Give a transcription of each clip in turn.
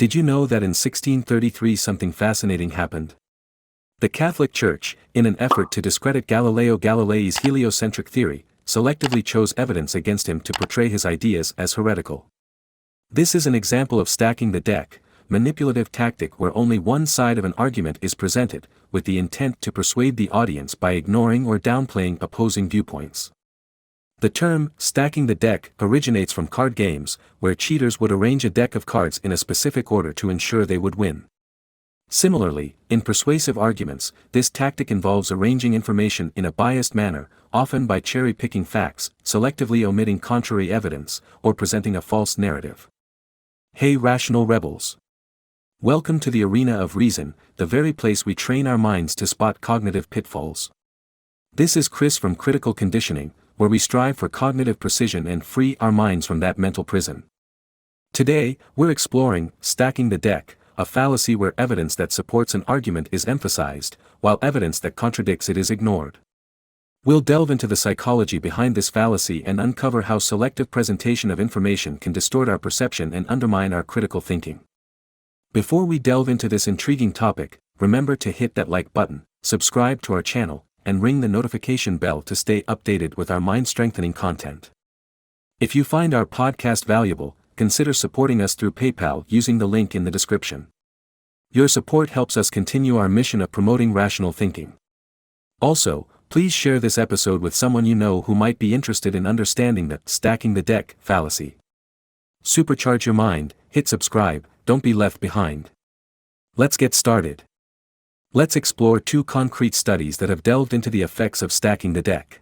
Did you know that in 1633 something fascinating happened? The Catholic Church, in an effort to discredit Galileo Galilei's heliocentric theory, selectively chose evidence against him to portray his ideas as heretical. This is an example of stacking the deck, manipulative tactic where only one side of an argument is presented, with the intent to persuade the audience by ignoring or downplaying opposing viewpoints. The term, stacking the deck, originates from card games, where cheaters would arrange a deck of cards in a specific order to ensure they would win. Similarly, in persuasive arguments, this tactic involves arranging information in a biased manner, often by cherry-picking facts, selectively omitting contrary evidence, or presenting a false narrative. Hey rational rebels! Welcome to the arena of reason, the very place we train our minds to spot cognitive pitfalls. This is Chris from Critical Conditioning, where we strive for cognitive precision and free our minds from that mental prison. Today, we're exploring stacking the deck, a fallacy where evidence that supports an argument is emphasized, while evidence that contradicts it is ignored. We'll delve into the psychology behind this fallacy and uncover how selective presentation of information can distort our perception and undermine our critical thinking. Before we delve into this intriguing topic, remember to hit that like button, subscribe to our channel, and ring the notification bell to stay updated with our mind-strengthening content. If you find our podcast valuable, consider supporting us through PayPal using the link in the description. Your support helps us continue our mission of promoting rational thinking. Also, please share this episode with someone you know who might be interested in understanding the stacking the deck fallacy. Supercharge your mind, hit subscribe, don't be left behind. Let's get started. Let's explore two concrete studies that have delved into the effects of stacking the deck.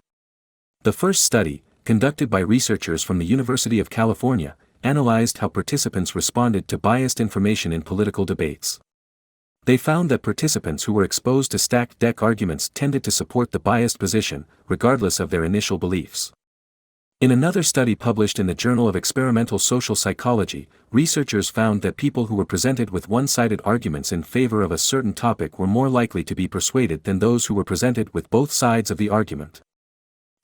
The first study, conducted by researchers from the University of California, analyzed how participants responded to biased information in political debates. They found that participants who were exposed to stacked deck arguments tended to support the biased position, regardless of their initial beliefs. In another study published in the Journal of Experimental Social Psychology, researchers found that people who were presented with one-sided arguments in favor of a certain topic were more likely to be persuaded than those who were presented with both sides of the argument.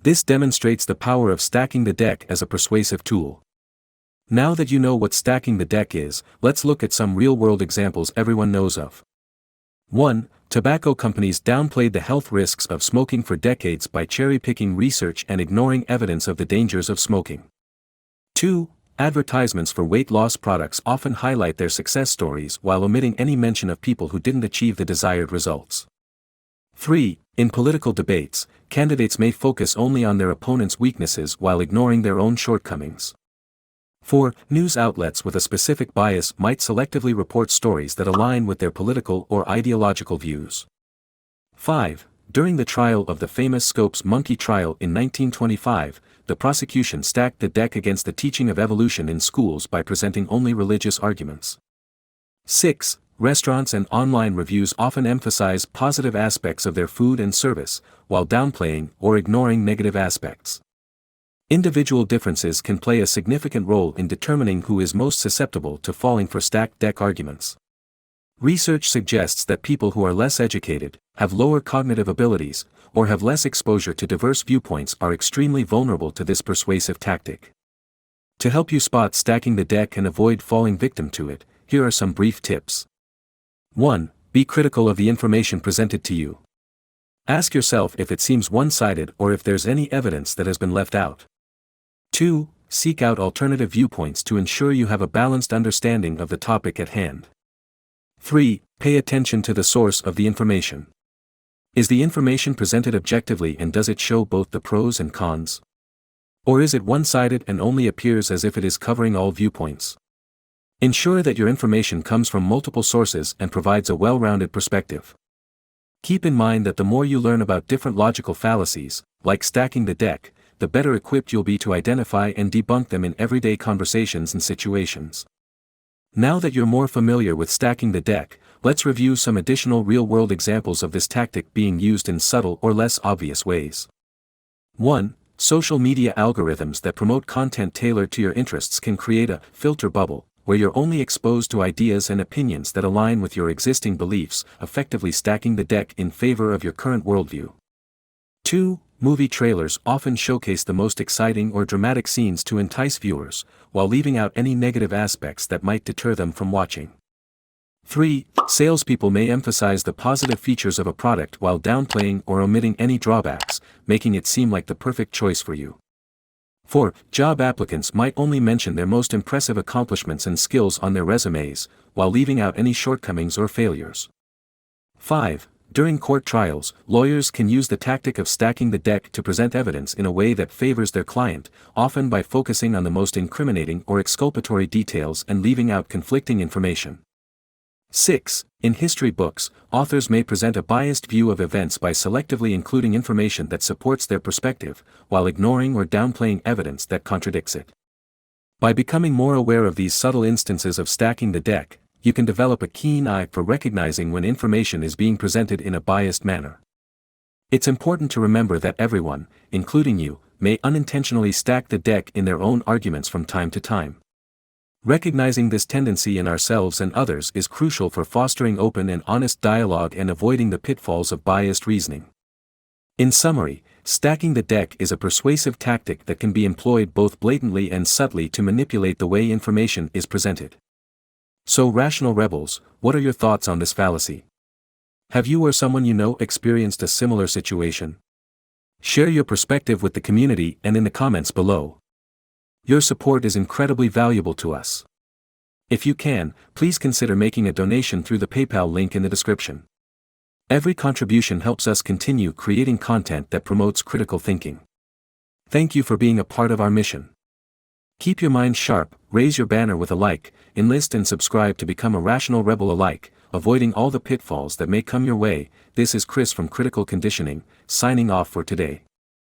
This demonstrates the power of stacking the deck as a persuasive tool. Now that you know what stacking the deck is, let's look at some real-world examples everyone knows of. 1. Tobacco companies downplayed the health risks of smoking for decades by cherry-picking research and ignoring evidence of the dangers of smoking. 2. Advertisements for weight loss products often highlight their success stories while omitting any mention of people who didn't achieve the desired results. 3. In political debates, candidates may focus only on their opponent's weaknesses while ignoring their own shortcomings. 4. News outlets with a specific bias might selectively report stories that align with their political or ideological views. 5. During the trial of the famous Scopes monkey trial in 1925, the prosecution stacked the deck against the teaching of evolution in schools by presenting only religious arguments. 6. Restaurants and online reviews often emphasize positive aspects of their food and service, while downplaying or ignoring negative aspects. Individual differences can play a significant role in determining who is most susceptible to falling for stacked deck arguments. Research suggests that people who are less educated, have lower cognitive abilities, or have less exposure to diverse viewpoints are extremely vulnerable to this persuasive tactic. To help you spot stacking the deck and avoid falling victim to it, here are some brief tips. 1. Be critical of the information presented to you. Ask yourself if it seems one-sided or if there's any evidence that has been left out. 2. Seek out alternative viewpoints to ensure you have a balanced understanding of the topic at hand. 3. Pay attention to the source of the information. Is the information presented objectively and does it show both the pros and cons? Or is it one-sided and only appears as if it is covering all viewpoints? Ensure that your information comes from multiple sources and provides a well-rounded perspective. Keep in mind that the more you learn about different logical fallacies, like stacking the deck, the better equipped you'll be to identify and debunk them in everyday conversations and situations. Now that you're more familiar with stacking the deck, let's review some additional real-world examples of this tactic being used in subtle or less obvious ways. 1. Social media algorithms that promote content tailored to your interests can create a filter bubble, where you're only exposed to ideas and opinions that align with your existing beliefs, effectively stacking the deck in favor of your current worldview. 2. Movie trailers often showcase the most exciting or dramatic scenes to entice viewers, while leaving out any negative aspects that might deter them from watching. 3. Salespeople may emphasize the positive features of a product while downplaying or omitting any drawbacks, making it seem like the perfect choice for you. 4. Job applicants might only mention their most impressive accomplishments and skills on their resumes, while leaving out any shortcomings or failures. 5. During court trials, lawyers can use the tactic of stacking the deck to present evidence in a way that favors their client, often by focusing on the most incriminating or exculpatory details and leaving out conflicting information. 6. In history books, authors may present a biased view of events by selectively including information that supports their perspective, while ignoring or downplaying evidence that contradicts it. By becoming more aware of these subtle instances of stacking the deck, you can develop a keen eye for recognizing when information is being presented in a biased manner. It's important to remember that everyone, including you, may unintentionally stack the deck in their own arguments from time to time. Recognizing this tendency in ourselves and others is crucial for fostering open and honest dialogue and avoiding the pitfalls of biased reasoning. In summary, stacking the deck is a persuasive tactic that can be employed both blatantly and subtly to manipulate the way information is presented. So, rational rebels, what are your thoughts on this fallacy? Have you or someone you know experienced a similar situation? Share your perspective with the community and in the comments below. Your support is incredibly valuable to us. If you can, please consider making a donation through the PayPal link in the description. Every contribution helps us continue creating content that promotes critical thinking. Thank you for being a part of our mission. Keep your mind sharp, raise your banner with a like, enlist and subscribe to become a rational rebel alike, avoiding all the pitfalls that may come your way. This is Chris from Critical Conditioning, signing off for today.